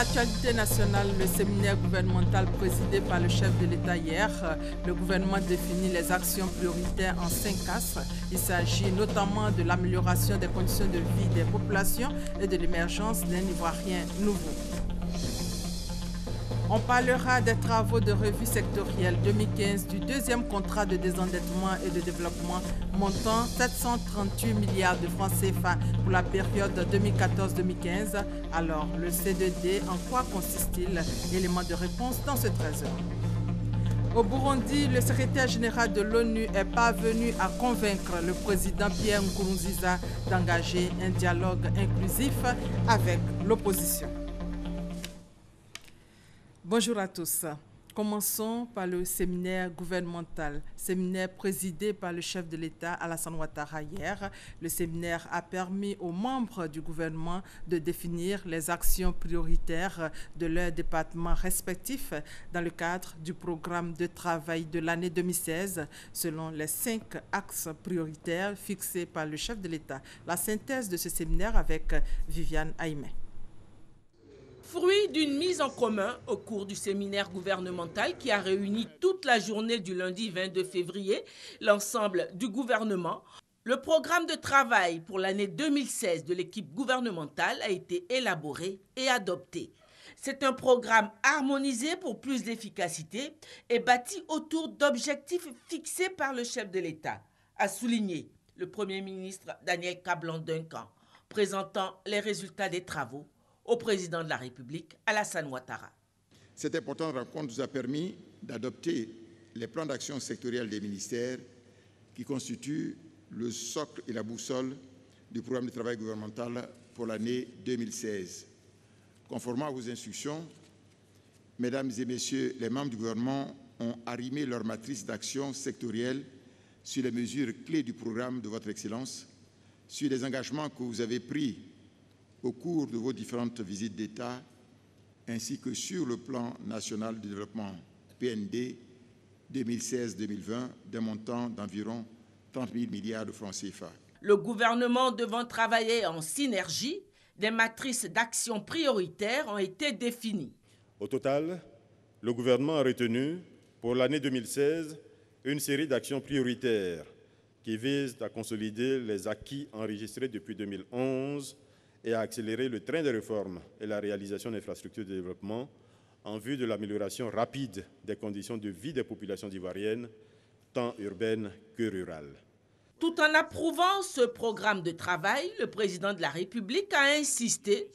l'actualité nationale, le séminaire gouvernemental présidé par le chef de l'État hier, le gouvernement définit les actions prioritaires en 5 axes. Il s'agit notamment de l'amélioration des conditions de vie des populations et de l'émergence d'un Ivoirien nouveau. On parlera des travaux de revue sectorielle 2015 du deuxième contrat de désendettement et de développement montant 738 milliards de francs CFA pour la période 2014-2015. Alors, le C2D, en quoi consiste-t-il? Élément de réponse dans ce 13h. Au Burundi, le secrétaire général de l'ONU est parvenu à convaincre le président Pierre Nkurunziza d'engager un dialogue inclusif avec l'opposition. Bonjour à tous. Commençons par le séminaire gouvernemental, séminaire présidé par le chef de l'État Alassane Ouattara hier. Le séminaire a permis aux membres du gouvernement de définir les actions prioritaires de leurs départements respectifs dans le cadre du programme de travail de l'année 2016, selon les 5 axes prioritaires fixés par le chef de l'État. La synthèse de ce séminaire avec Viviane Aïmé. Fruit d'une mise en commun au cours du séminaire gouvernemental qui a réuni toute la journée du lundi 22 février l'ensemble du gouvernement, le programme de travail pour l'année 2016 de l'équipe gouvernementale a été élaboré et adopté. C'est un programme harmonisé pour plus d'efficacité et bâti autour d'objectifs fixés par le chef de l'État, a souligné le Premier ministre Daniel Kablan-Duncan, présentant les résultats des travaux au président de la République, Alassane Ouattara. Cette importante rencontre nous a permis d'adopter les plans d'action sectoriels des ministères qui constituent le socle et la boussole du programme de travail gouvernemental pour l'année 2016. Conformément à vos instructions, Mesdames et Messieurs les membres du gouvernement ont arrimé leur matrice d'action sectorielle sur les mesures clés du programme de votre Excellence, sur les engagements que vous avez pris au cours de vos différentes visites d'État, ainsi que sur le plan national de développement PND 2016-2020 d'un montant d'environ 30 000 milliards de francs CFA. Le gouvernement devant travailler en synergie, des matrices d'action prioritaires ont été définies. Au total, le gouvernement a retenu pour l'année 2016 une série d'actions prioritaires qui visent à consolider les acquis enregistrés depuis 2011 et à accélérer le train de réforme et la réalisation d'infrastructures de développement en vue de l'amélioration rapide des conditions de vie des populations ivoiriennes, tant urbaines que rurales. Tout en approuvant ce programme de travail, le président de la République a insisté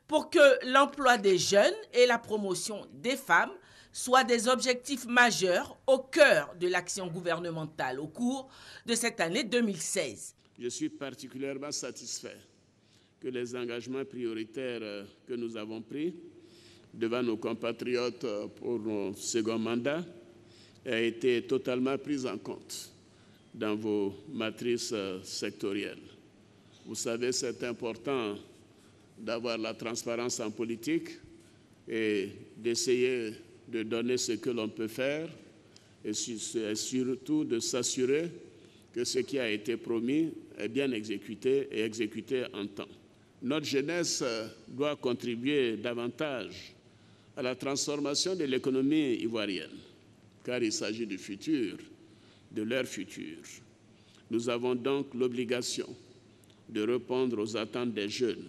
pour que l'emploi des jeunes et la promotion des femmes soient des objectifs majeurs au cœur de l'action gouvernementale au cours de cette année 2016. Je suis particulièrement satisfait que les engagements prioritaires que nous avons pris devant nos compatriotes pour nos second mandats aient été totalement pris en compte dans vos matrices sectorielles. Vous savez, c'est important d'avoir la transparence en politique et d'essayer de donner ce que l'on peut faire et surtout de s'assurer que ce qui a été promis est bien exécuté et exécuté en temps. Notre jeunesse doit contribuer davantage à la transformation de l'économie ivoirienne, car il s'agit du futur, de leur futur. Nous avons donc l'obligation de répondre aux attentes des jeunes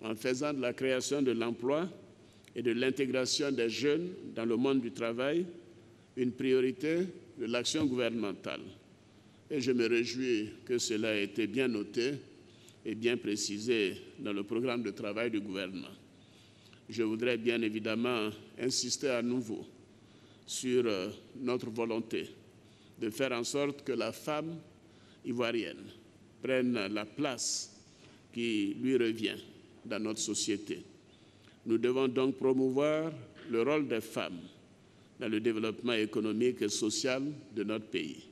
en faisant de la création de l'emploi et de l'intégration des jeunes dans le monde du travail une priorité de l'action gouvernementale. Et je me réjouis que cela ait été bien noté et bien précisé dans le programme de travail du gouvernement. Je voudrais bien évidemment insister à nouveau sur notre volonté de faire en sorte que la femme ivoirienne prenne la place qui lui revient dans notre société. Nous devons donc promouvoir le rôle des femmes dans le développement économique et social de notre pays.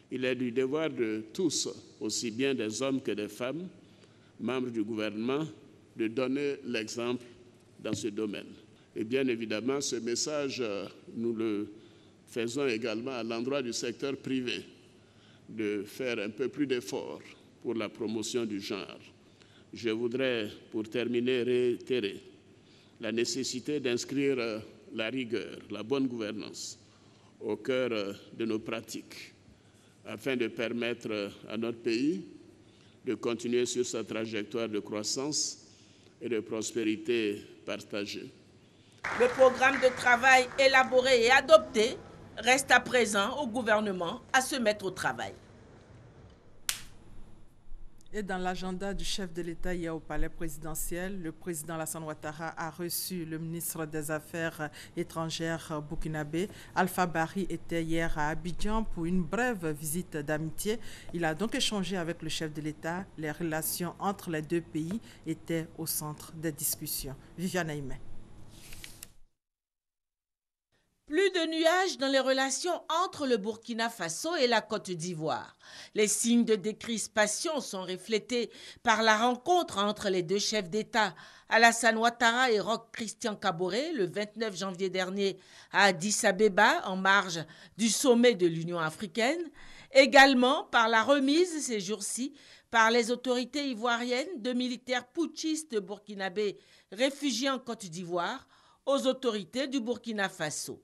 Il est du devoir de tous, aussi bien des hommes que des femmes, membres du gouvernement, de donner l'exemple dans ce domaine. Et bien évidemment, ce message, nous le faisons également à l'endroit du secteur privé, de faire un peu plus d'efforts pour la promotion du genre. Je voudrais, pour terminer, réitérer la nécessité d'inscrire la rigueur, la bonne gouvernance au cœur de nos pratiques, afin de permettre à notre pays de continuer sur sa trajectoire de croissance et de prospérité partagée. Le programme de travail élaboré et adopté reste à présent au gouvernement à se mettre au travail. Et dans l'agenda du chef de l'État hier au palais présidentiel, le président Alassane Ouattara a reçu le ministre des Affaires étrangères burkinabé. Alpha Bari était hier à Abidjan pour une brève visite d'amitié. Il a donc échangé avec le chef de l'État. Les relations entre les deux pays étaient au centre des discussions. Viviane Aimé. Plus de nuages dans les relations entre le Burkina Faso et la Côte d'Ivoire. Les signes de décrispation sont reflétés par la rencontre entre les deux chefs d'État, Alassane Ouattara et Roch Christian Kaboré, le 29 janvier dernier à Addis Abeba, en marge du sommet de l'Union africaine. Également par la remise ces jours-ci par les autorités ivoiriennes de militaires putschistes burkinabés réfugiés en Côte d'Ivoire aux autorités du Burkina Faso.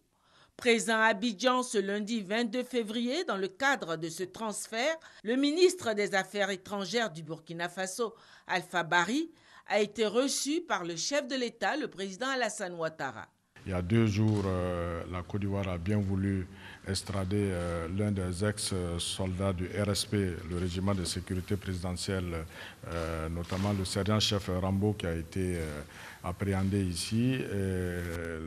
Présent à Abidjan ce lundi 22 février, dans le cadre de ce transfert, le ministre des Affaires étrangères du Burkina Faso, Alpha Bari, a été reçu par le chef de l'État, le président Alassane Ouattara. Il y a 2 jours, la Côte d'Ivoire a bien voulu extrader l'un des ex-soldats du RSP, le régiment de sécurité présidentielle, notamment le sergent-chef Rambo qui a été appréhendé ici.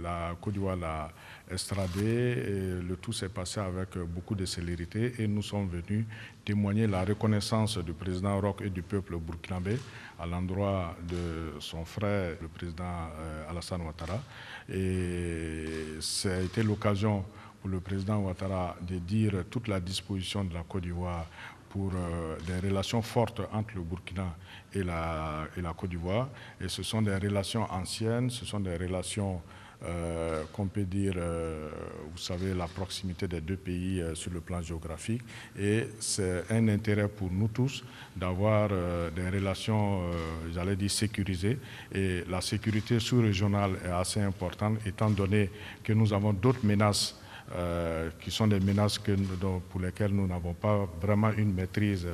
La Côte d'Ivoire l'a extradé et le tout s'est passé avec beaucoup de célérité et nous sommes venus témoigner la reconnaissance du président Roch et du peuple burkinabé à l'endroit de son frère, le président Alassane Ouattara. Et ça a été l'occasion pour le président Ouattara de dire toute la disposition de la Côte d'Ivoire pour des relations fortes entre le Burkina et la Côte d'Ivoire. Et ce sont des relations anciennes, ce sont des relations qu'on peut dire, vous savez, la proximité des deux pays sur le plan géographique. Et c'est un intérêt pour nous tous d'avoir des relations, j'allais dire, sécurisées. Et la sécurité sous-régionale est assez importante, étant donné que nous avons d'autres menaces qui sont des menaces pour lesquelles nous n'avons pas vraiment une maîtrise.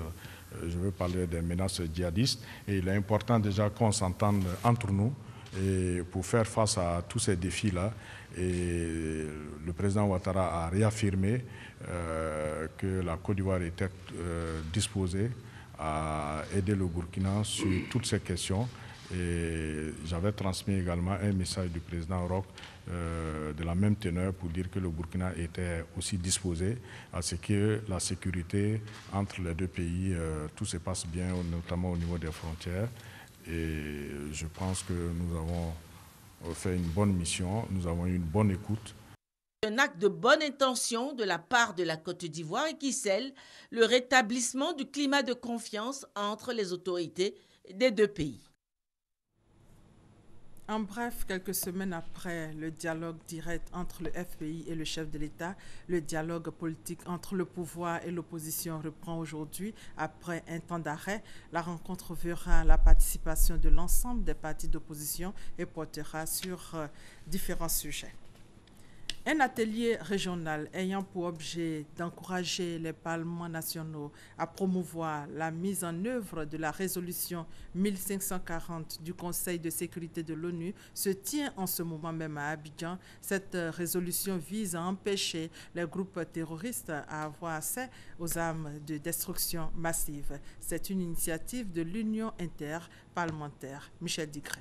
Je veux parler des menaces djihadistes. Et il est important déjà qu'on s'entende entre nous et pour faire face à tous ces défis-là. Et le président Ouattara a réaffirmé que la Côte d'Ivoire était disposée à aider le Burkina sur toutes ces questions. Et j'avais transmis également un message du président Roch de la même teneur pour dire que le Burkina était aussi disposé à ce que la sécurité entre les deux pays, tout se passe bien, notamment au niveau des frontières. Et je pense que nous avons fait une bonne mission, nous avons eu une bonne écoute. Un acte de bonne intention de la part de la Côte d'Ivoire et qui scelle le rétablissement du climat de confiance entre les autorités des deux pays. En bref, quelques semaines après le dialogue direct entre le FPI et le chef de l'État, le dialogue politique entre le pouvoir et l'opposition reprend aujourd'hui. Après un temps d'arrêt, la rencontre verra la participation de l'ensemble des partis d'opposition et portera sur différents sujets. Un atelier régional ayant pour objet d'encourager les parlements nationaux à promouvoir la mise en œuvre de la résolution 1540 du Conseil de sécurité de l'ONU se tient en ce moment même à Abidjan. Cette résolution vise à empêcher les groupes terroristes à avoir accès aux armes de destruction massive. C'est une initiative de l'Union interparlementaire. Michel Digré.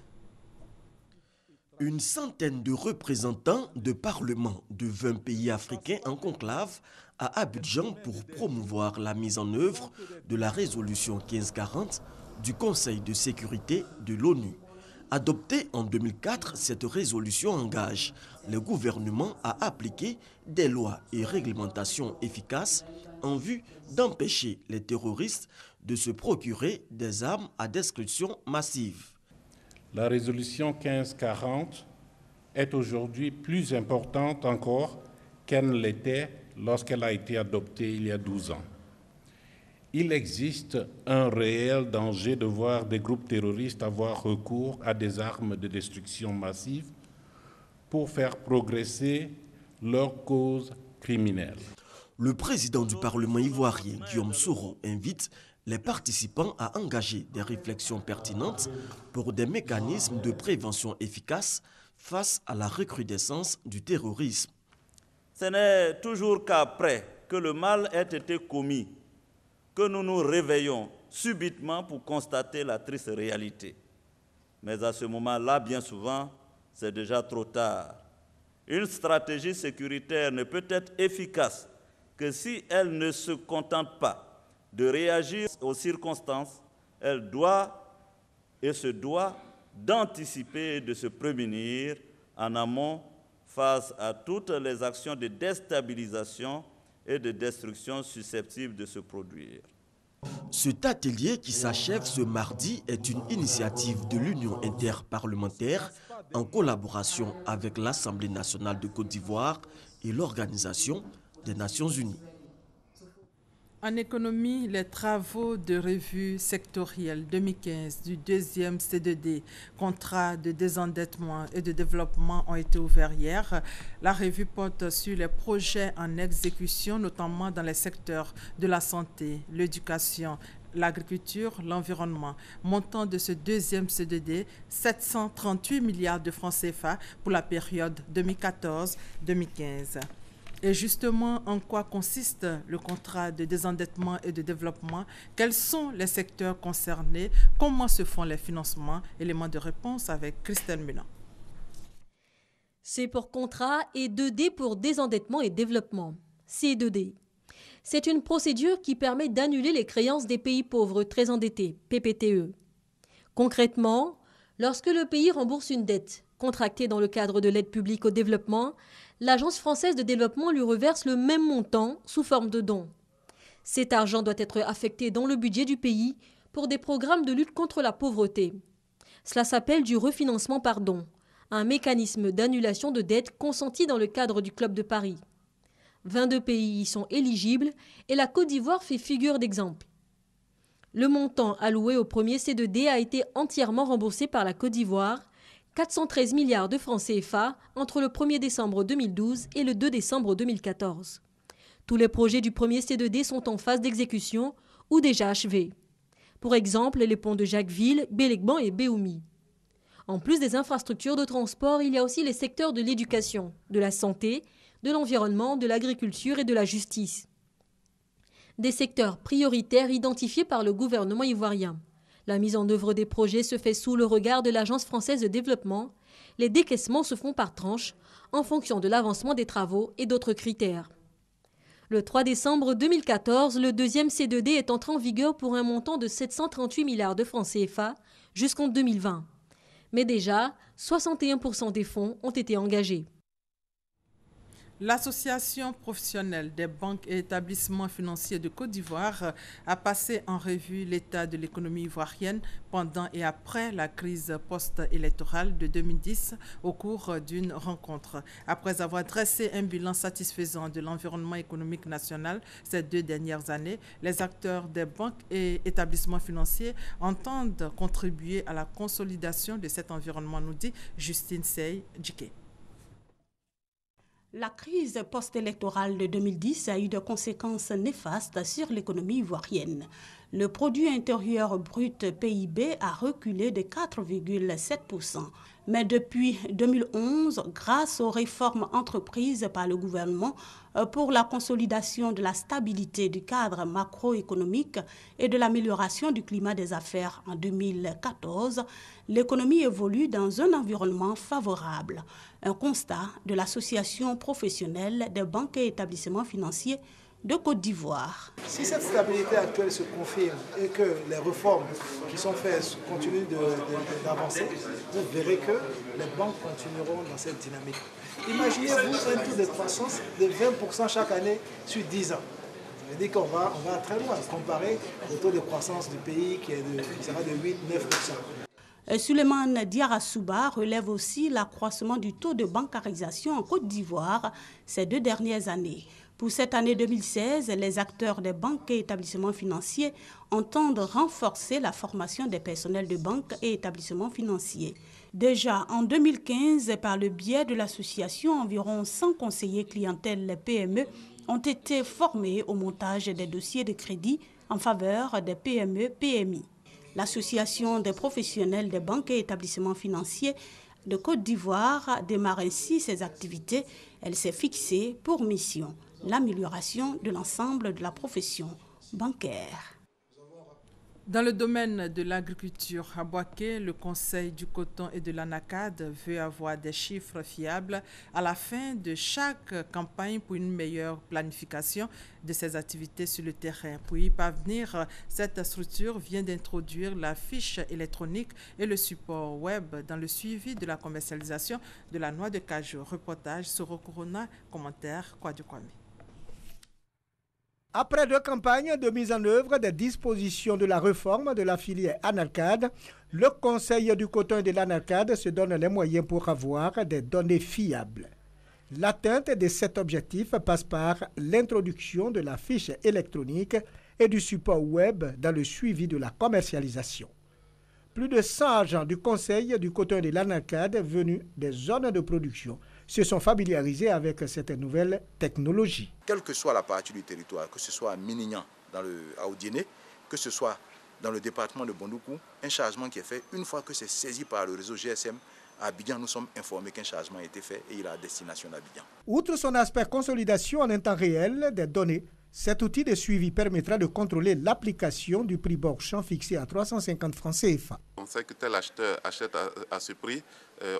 Une centaine de représentants de parlements de 20 pays africains en conclave à Abidjan pour promouvoir la mise en œuvre de la résolution 1540 du Conseil de sécurité de l'ONU. Adoptée en 2004, cette résolution engage le gouvernement à appliquer des lois et réglementations efficaces en vue d'empêcher les terroristes de se procurer des armes à destruction massive. La résolution 1540 est aujourd'hui plus importante encore qu'elle ne l'était lorsqu'elle a été adoptée il y a 12 ans. il existe un réel danger de voir des groupes terroristes avoir recours à des armes de destruction massive pour faire progresser leur cause criminelle. Le président du Parlement ivoirien, Guillaume Soro, invite les participants à engager des réflexions pertinentes pour des mécanismes de prévention efficaces face à la recrudescence du terrorisme. Ce n'est toujours qu'après que le mal ait été commis que nous nous réveillons subitement pour constater la triste réalité. Mais à ce moment-là, bien souvent, c'est déjà trop tard. Une stratégie sécuritaire ne peut être efficace que si elle ne se contente pas de réagir aux circonstances, elle doit et se doit d'anticiper et de se prémunir en amont face à toutes les actions de déstabilisation et de destruction susceptibles de se produire. Cet atelier qui s'achève ce mardi est une initiative de l'Union interparlementaire en collaboration avec l'Assemblée nationale de Côte d'Ivoire et l'Organisation des Nations unies. En économie, les travaux de revue sectorielle 2015 du deuxième C2D, contrat de désendettement et de développement, ont été ouverts hier. La revue porte sur les projets en exécution, notamment dans les secteurs de la santé, l'éducation, l'agriculture, l'environnement. Montant de ce deuxième C2D, 738 milliards de francs CFA pour la période 2014-2015. Et justement, en quoi consiste le contrat de désendettement et de développement? Quels sont les secteurs concernés? Comment se font les financements? Élément de réponse avec Christelle Mélan. C pour contrat et 2D pour désendettement et développement. C2D. C'est une procédure qui permet d'annuler les créances des pays pauvres très endettés, PPTE. Concrètement, lorsque le pays rembourse une dette contractée dans le cadre de l'aide publique au développement, l'Agence française de développement lui reverse le même montant sous forme de dons. Cet argent doit être affecté dans le budget du pays pour des programmes de lutte contre la pauvreté. Cela s'appelle du refinancement par don, un mécanisme d'annulation de dettes consenti dans le cadre du Club de Paris. 22 pays y sont éligibles et la Côte d'Ivoire fait figure d'exemple. Le montant alloué au premier C2D a été entièrement remboursé par la Côte d'Ivoire, 413 milliards de francs CFA entre le 1er décembre 2012 et le 2 décembre 2014. Tous les projets du premier C2D sont en phase d'exécution ou déjà achevés. Pour exemple, les ponts de Jacquesville, Bélékban et Béoumi. En plus des infrastructures de transport, il y a aussi les secteurs de l'éducation, de la santé, de l'environnement, de l'agriculture et de la justice. Des secteurs prioritaires identifiés par le gouvernement ivoirien. La mise en œuvre des projets se fait sous le regard de l'Agence française de développement. Les décaissements se font par tranches en fonction de l'avancement des travaux et d'autres critères. Le 3 décembre 2014, le deuxième C2D est entré en vigueur pour un montant de 738 milliards de francs CFA jusqu'en 2020. Mais déjà, 61% des fonds ont été engagés. L'Association professionnelle des banques et établissements financiers de Côte d'Ivoire a passé en revue l'état de l'économie ivoirienne pendant et après la crise post-électorale de 2010 au cours d'une rencontre. Après avoir dressé un bilan satisfaisant de l'environnement économique national ces 2 dernières années, les acteurs des banques et établissements financiers entendent contribuer à la consolidation de cet environnement, nous dit Justine Sey-Djiké. La crise post-électorale de 2010 a eu des conséquences néfastes sur l'économie ivoirienne. Le produit intérieur brut PIB a reculé de 4,7%. Mais depuis 2011, grâce aux réformes entreprises par le gouvernement pour la consolidation de la stabilité du cadre macroéconomique et de l'amélioration du climat des affaires en 2014, l'économie évolue dans un environnement favorable. Un constat de l'Association professionnelle des banques et établissements financiers de Côte d'Ivoire. Si cette stabilité actuelle se confirme et que les réformes qui sont faites continuent d'avancer, vous verrez que les banques continueront dans cette dynamique. Imaginez-vous un taux de croissance de 20% chaque année sur 10 ans. Ça veut dire qu'on va très loin comparé au taux de croissance du pays qui sera de 8-9%. Souleymane Diarra-Souba relève aussi l'accroissement du taux de bancarisation en Côte d'Ivoire ces 2 dernières années. Pour cette année 2016, les acteurs des banques et établissements financiers entendent renforcer la formation des personnels de banques et établissements financiers. Déjà en 2015, par le biais de l'association, environ 100 conseillers clientèle PME ont été formés au montage des dossiers de crédit en faveur des PME-PMI. L'association des professionnels des banques et établissements financiers de Côte d'Ivoire démarre ainsi ses activités. Elle s'est fixée pour mission l'amélioration de l'ensemble de la profession bancaire. Dans le domaine de l'agriculture à Boaké, le Conseil du coton et de l'ANACAD veut avoir des chiffres fiables à la fin de chaque campagne pour une meilleure planification de ses activités sur le terrain. Pour y parvenir, cette structure vient d'introduire la fiche électronique et le support web dans le suivi de la commercialisation de la noix de cajou. Reportage Soro Corona, commentaire Kwadjo Kwame. Après 2 campagnes de mise en œuvre des dispositions de la réforme de la filière ANACAD, le Conseil du coton et de l'ANACAD se donne les moyens pour avoir des données fiables. L'atteinte de cet objectif passe par l'introduction de la fiche électronique et du support web dans le suivi de la commercialisation. Plus de 100 agents du Conseil du coton et de l'ANACAD venus des zones de production se sont familiarisés avec cette nouvelle technologie. Quelle que soit la partie du territoire, que ce soit à Minignan, à Odiéné, que ce soit dans le département de Bondoukou, un chargement qui est fait, une fois que c'est saisi par le réseau GSM, à Abidjan, nous sommes informés qu'un chargement a été fait et il a à destination d'Abidjan. Outre son aspect consolidation en un temps réel des données, cet outil de suivi permettra de contrôler l'application du prix Bourg-Champ fixé à 350 francs CFA. On sait que tel acheteur achète à ce prix,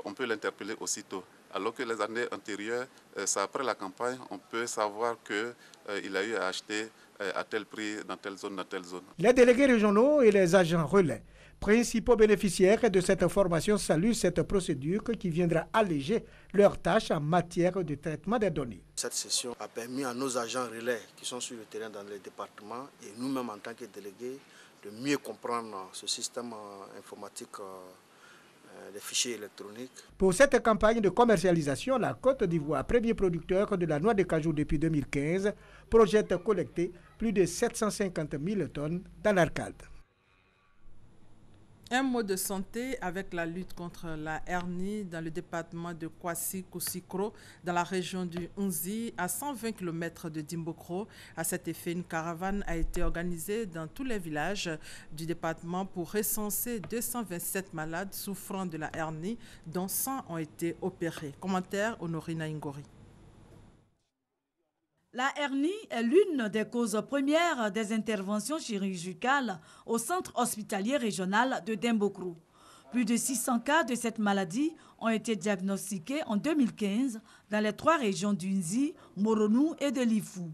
on peut l'interpeller aussitôt. Alors que les années antérieures, c'est après la campagne, on peut savoir qu'il a eu à acheter à tel prix, dans telle zone, dans telle zone. Les délégués régionaux et les agents relais, principaux bénéficiaires de cette formation, saluent cette procédure qui viendra alléger leurs tâches en matière de traitement des données. Cette session a permis à nos agents relais qui sont sur le terrain dans les départements et nous-mêmes en tant que délégués de mieux comprendre ce système informatique des fichiers électroniques. Pour cette campagne de commercialisation, la Côte d'Ivoire, premier producteur de la noix de cajou depuis 2015, projette collecter plus de 750 000 tonnes dans l'Arcade. Un mot de santé avec la lutte contre la hernie dans le département de Kwasi-Kousikro, dans la région du Unzi, à 120 km de Dimbokro. À cet effet, une caravane a été organisée dans tous les villages du département pour recenser 227 malades souffrant de la hernie, dont 100 ont été opérés. Commentaire Honorina Ingori. La hernie est l'une des causes premières des interventions chirurgicales au centre hospitalier régional de Dimbokro. Plus de 600 cas de cette maladie ont été diagnostiqués en 2015 dans les 3 régions d'Unzi, Moronou et de Lifou,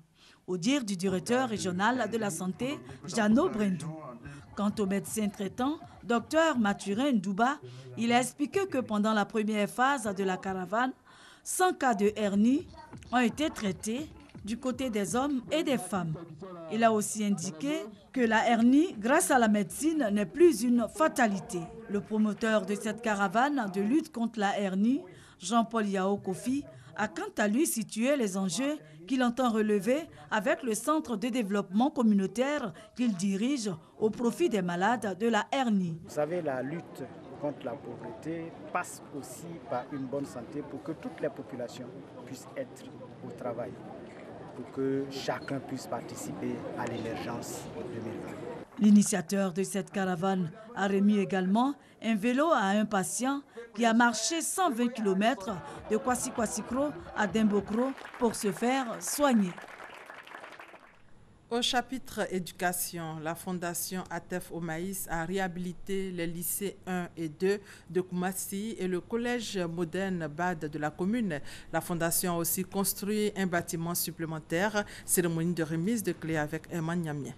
au dire du directeur régional de la santé, Jano Brendou. Quant au médecin traitant, Dr Mathurin Ndouba, il a expliqué que pendant la première phase de la caravane, 100 cas de hernie ont été traités du côté des hommes et des femmes. Il a aussi indiqué que la hernie, grâce à la médecine, n'est plus une fatalité. Le promoteur de cette caravane de lutte contre la hernie, Jean-Paul Yao Kofi, a quant à lui situé les enjeux qu'il entend relever avec le centre de développement communautaire qu'il dirige au profit des malades de la hernie. Vous savez, la lutte contre la pauvreté passe aussi par une bonne santé pour que toutes les populations puissent être au travail, pour que chacun puisse participer à l'émergence 2020. L'initiateur de cette caravane a remis également un vélo à un patient qui a marché 120 km de Kwasi-Kousikro à Dimbokro pour se faire soigner. Au chapitre éducation, la Fondation ATEF au Maïs a réhabilité les lycées 1 et 2 de Koumassi et le collège moderne BAD de la commune. La Fondation a aussi construit un bâtiment supplémentaire. Cérémonie de remise de clés avec Emmanuel Niamien.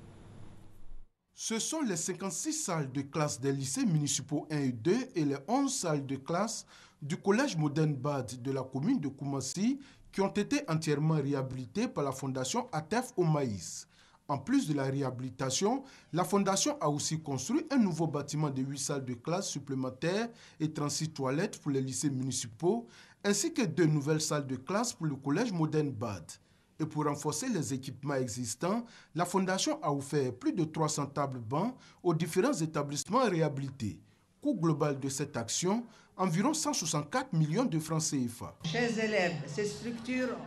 Ce sont les 56 salles de classe des lycées municipaux 1 et 2 et les 11 salles de classe du collège moderne BAD de la commune de Koumassi qui ont été entièrement réhabilitées par la Fondation ATEF au Maïs. En plus de la réhabilitation, la Fondation a aussi construit un nouveau bâtiment de 8 salles de classe supplémentaires et 36 toilettes pour les lycées municipaux, ainsi que 2 nouvelles salles de classe pour le collège moderne BAD. Et pour renforcer les équipements existants, la Fondation a offert plus de 300 tables-bancs aux différents établissements réhabilités. Coût global de cette action, environ 164 millions de francs CFA. Chers élèves, ces structures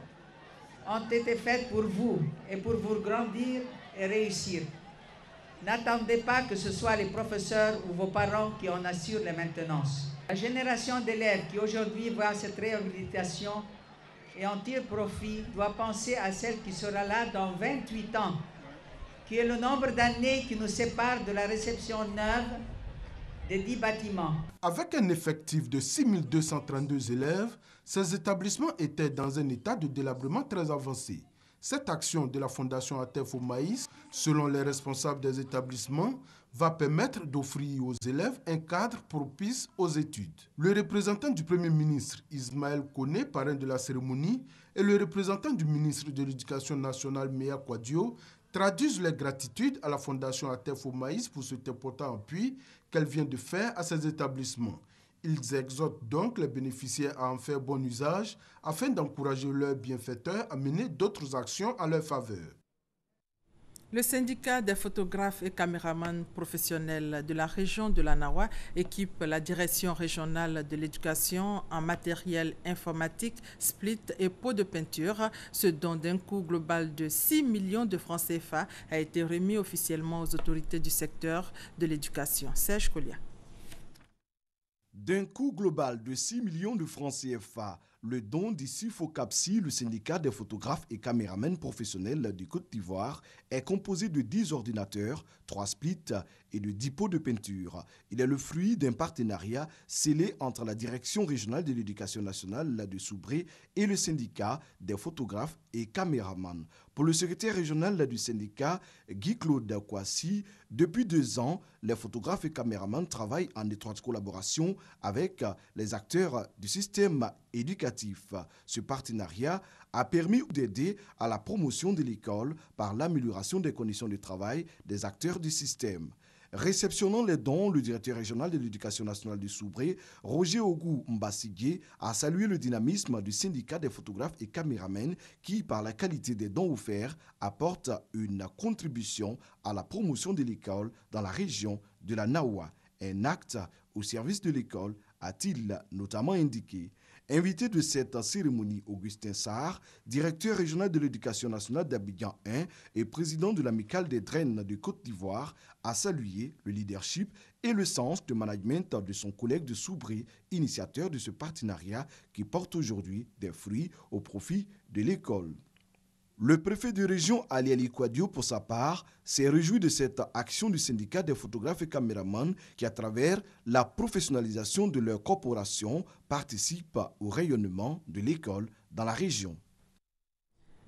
ont été faites pour vous et pour vous grandir et réussir. N'attendez pas que ce soit les professeurs ou vos parents qui en assurent la maintenance. La génération d'élèves qui aujourd'hui voit cette réhabilitation et en tire profit doit penser à celle qui sera là dans 28 ans, qui est le nombre d'années qui nous sépare de la réception neuve des 10 bâtiments. Avec un effectif de 6232 élèves, ces établissements étaient dans un état de délabrement très avancé. Cette action de la Fondation ATEF au maïs, selon les responsables des établissements, va permettre d'offrir aux élèves un cadre propice aux études. Le représentant du Premier ministre, Ismaël Koné, parrain de la cérémonie, et le représentant du ministre de l'Éducation nationale, Meya Kwadio, traduisent leur gratitude à la Fondation ATEF au maïs pour cet important appui qu'elle vient de faire à ces établissements. Ils exhortent donc les bénéficiaires à en faire bon usage afin d'encourager leurs bienfaiteurs à mener d'autres actions à leur faveur. Le syndicat des photographes et caméramans professionnels de la région de la Nawa équipe la direction régionale de l'éducation en matériel informatique, split et pots de peinture. Ce don d'un coût global de 6 millions de francs CFA a été remis officiellement aux autorités du secteur de l'éducation. Serge Kolia. D'un coût global de 6 millions de francs CFA, le don d'ici Focapsi, le syndicat des photographes et caméramans professionnels de Côte d'Ivoire, est composé de 10 ordinateurs, 3 splits et de 10 pots de peinture. Il est le fruit d'un partenariat scellé entre la direction régionale de l'éducation nationale de Soubré et le syndicat des photographes et caméramans. Pour le secrétaire régional du syndicat, Guy-Claude Kouassi, depuis 2 ans, les photographes et caméramans travaillent en étroite collaboration avec les acteurs du système éducatif. Ce partenariat a permis d'aider à la promotion de l'école par l'amélioration des conditions de travail des acteurs du système. Réceptionnant les dons, le directeur régional de l'éducation nationale du Soubré, Roger Ogou Mbassigé, a salué le dynamisme du syndicat des photographes et caméramans qui, par la qualité des dons offerts, apporte une contribution à la promotion de l'école dans la région de la Nawa. Un acte au service de l'école, a-t-il notamment indiqué. Invité de cette cérémonie, Augustin Sarr, directeur régional de l'éducation nationale d'Abidjan 1 et président de l'amicale des Draines de Côte d'Ivoire, a salué le leadership et le sens de management de son collègue de Soubré, initiateur de ce partenariat qui porte aujourd'hui des fruits au profit de l'école. Le préfet de région Ali Ali Kwadio, pour sa part, s'est réjoui de cette action du syndicat des photographes et caméramans qui, à travers la professionnalisation de leur corporation, participe au rayonnement de l'école dans la région.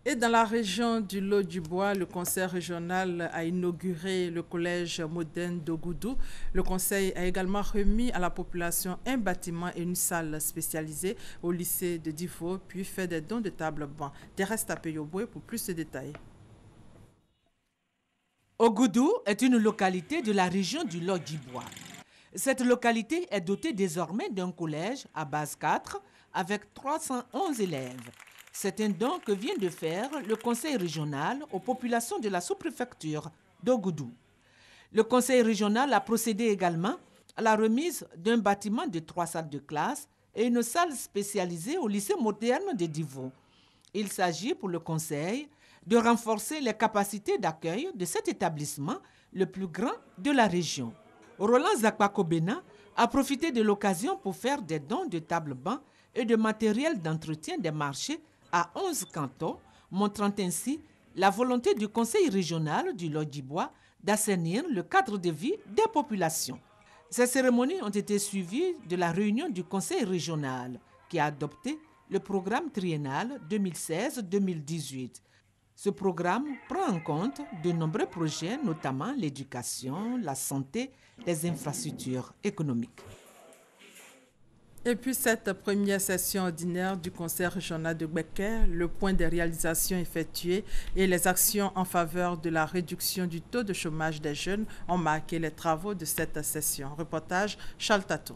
Et dans la région du Lot-du-Bois, le conseil régional a inauguré le collège moderne d'Ogoudou. Le conseil a également remis à la population un bâtiment et une salle spécialisée au lycée de Difo, puis fait des dons de tables-bancs. Thérèse Tapeyoboué pour plus de détails. Ogoudou est une localité de la région du Lot-du-Bois. Cette localité est dotée désormais d'un collège à base 4 avec 311 élèves. C'est un don que vient de faire le conseil régional aux populations de la sous-préfecture d'Ogoudou. Le conseil régional a procédé également à la remise d'un bâtiment de 3 salles de classe et une salle spécialisée au lycée moderne de Divo. Il s'agit pour le conseil de renforcer les capacités d'accueil de cet établissement, le plus grand de la région. Roland Zakpakobena a profité de l'occasion pour faire des dons de tables-bancs et de matériel d'entretien des marchés à 11 cantons, montrant ainsi la volonté du conseil régional du Lot-du-Bois d'assainir le cadre de vie des populations. Ces cérémonies ont été suivies de la réunion du conseil régional qui a adopté le programme triennal 2016-2018. Ce programme prend en compte de nombreux projets, notamment l'éducation, la santé, les infrastructures économiques. Et puis cette première session ordinaire du conseil régional de Gbeke, le point des réalisations effectuées et les actions en faveur de la réduction du taux de chômage des jeunes ont marqué les travaux de cette session. Reportage Charles Tatou.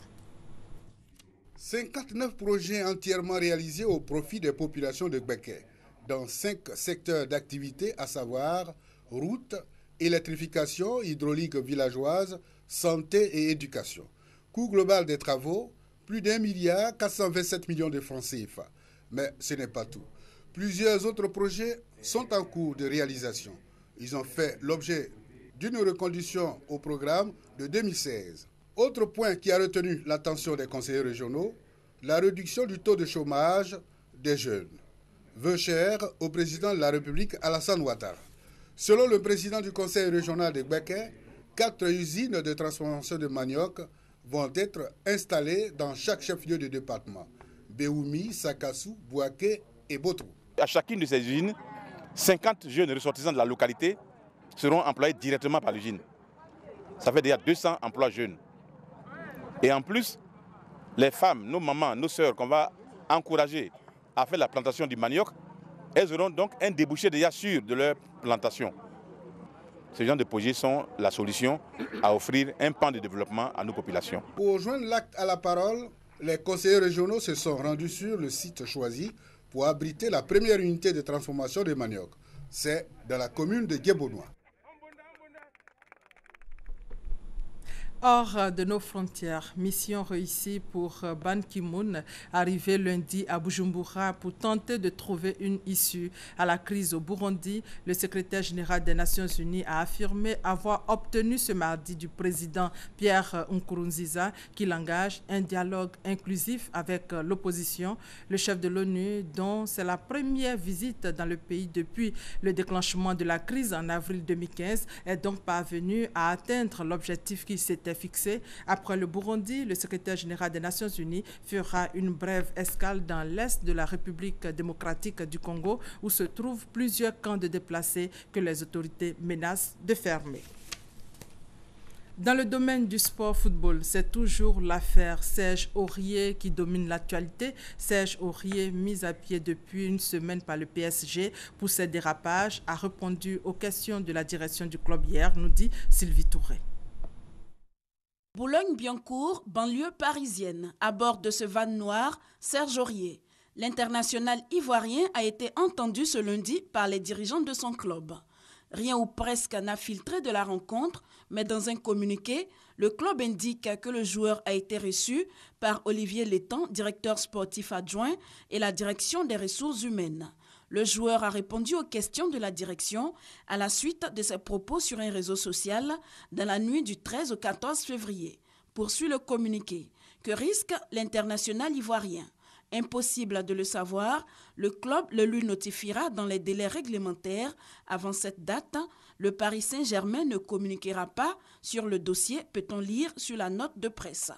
59 projets entièrement réalisés au profit des populations de Gbeke. dans 5 secteurs d'activité, à savoir routes, électrification, hydraulique villageoise, santé et éducation. Coût global des travaux, plus d'1,427 milliard de francs CFA. Mais ce n'est pas tout. Plusieurs autres projets sont en cours de réalisation. Ils ont fait l'objet d'une reconduction au programme de 2016. Autre point qui a retenu l'attention des conseillers régionaux, la réduction du taux de chômage des jeunes. Vœu cher au président de la République Alassane Ouattara. Selon le président du conseil régional de Gbeke, 4 usines de transformation de manioc vont être installées dans chaque chef-lieu de département. Béoumi, Sakassou, Bouaké et Botrou. À chacune de ces usines, 50 jeunes ressortissants de la localité seront employés directement par l'usine. Ça fait déjà 200 emplois jeunes. Et en plus, les femmes, nos mamans, nos sœurs qu'on va encourager à faire la plantation du manioc, elles auront donc un débouché déjà sûr de leur plantation. Ces genre de projets sont la solution à offrir un pan de développement à nos populations. Pour joindre l'acte à la parole, les conseillers régionaux se sont rendus sur le site choisi pour abriter la première unité de transformation de manioc. C'est dans la commune de Guébonnois. Hors de nos frontières, mission réussie pour Ban Ki-moon, arrivé lundi à Bujumbura pour tenter de trouver une issue à la crise au Burundi. Le secrétaire général des Nations Unies a affirmé avoir obtenu ce mardi du président Pierre Nkurunziza qu'il engage un dialogue inclusif avec l'opposition. Le chef de l'ONU, dont c'est la première visite dans le pays depuis le déclenchement de la crise en avril 2015, est donc parvenu à atteindre l'objectif qui s'était fixé. Après le Burundi, le secrétaire général des Nations Unies fera une brève escale dans l'est de la République démocratique du Congo, où se trouvent plusieurs camps de déplacés que les autorités menacent de fermer. Dans le domaine du sport football, c'est toujours l'affaire Serge Aurier qui domine l'actualité. Serge Aurier, mis à pied depuis une semaine par le PSG pour ses dérapages, a répondu aux questions de la direction du club hier, nous dit Sylvie Touré. Boulogne-Billancourt, banlieue parisienne. À bord de ce van noir, Serge Aurier. L'international ivoirien a été entendu ce lundi par les dirigeants de son club. Rien ou presque n'a filtré de la rencontre, mais dans un communiqué, le club indique que le joueur a été reçu par Olivier Létang, directeur sportif adjoint, et la direction des ressources humaines. Le joueur a répondu aux questions de la direction à la suite de ses propos sur un réseau social dans la nuit du 13 au 14 février. Poursuit le communiqué. Que risque l'international ivoirien? Impossible de le savoir, le club le lui notifiera dans les délais réglementaires. Avant cette date, le Paris Saint-Germain ne communiquera pas sur le dossier, peut-on lire sur la note de presse.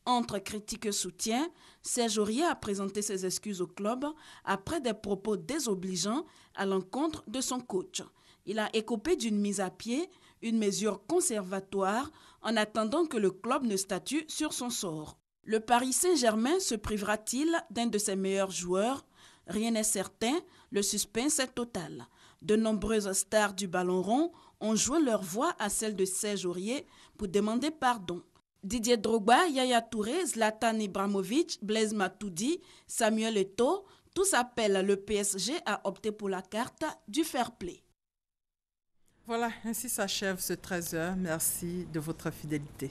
Entre critiques et soutien, Serge Aurier a présenté ses excuses au club après des propos désobligeants à l'encontre de son coach. Il a écopé d'une mise à pied, une mesure conservatoire, en attendant que le club ne statue sur son sort. Le Paris Saint-Germain se privera-t-il d'un de ses meilleurs joueurs? Rien n'est certain, le suspense est total. De nombreuses stars du ballon rond ont joint leur voix à celle de Serge Aurier pour demander pardon. Didier Drogba, Yaya Touré, Zlatan Ibrahimovic, Blaise Matuidi, Samuel Eto'o, tous appellent le PSG à opter pour la carte du fair play. Voilà, ainsi s'achève ce 13h. Merci de votre fidélité.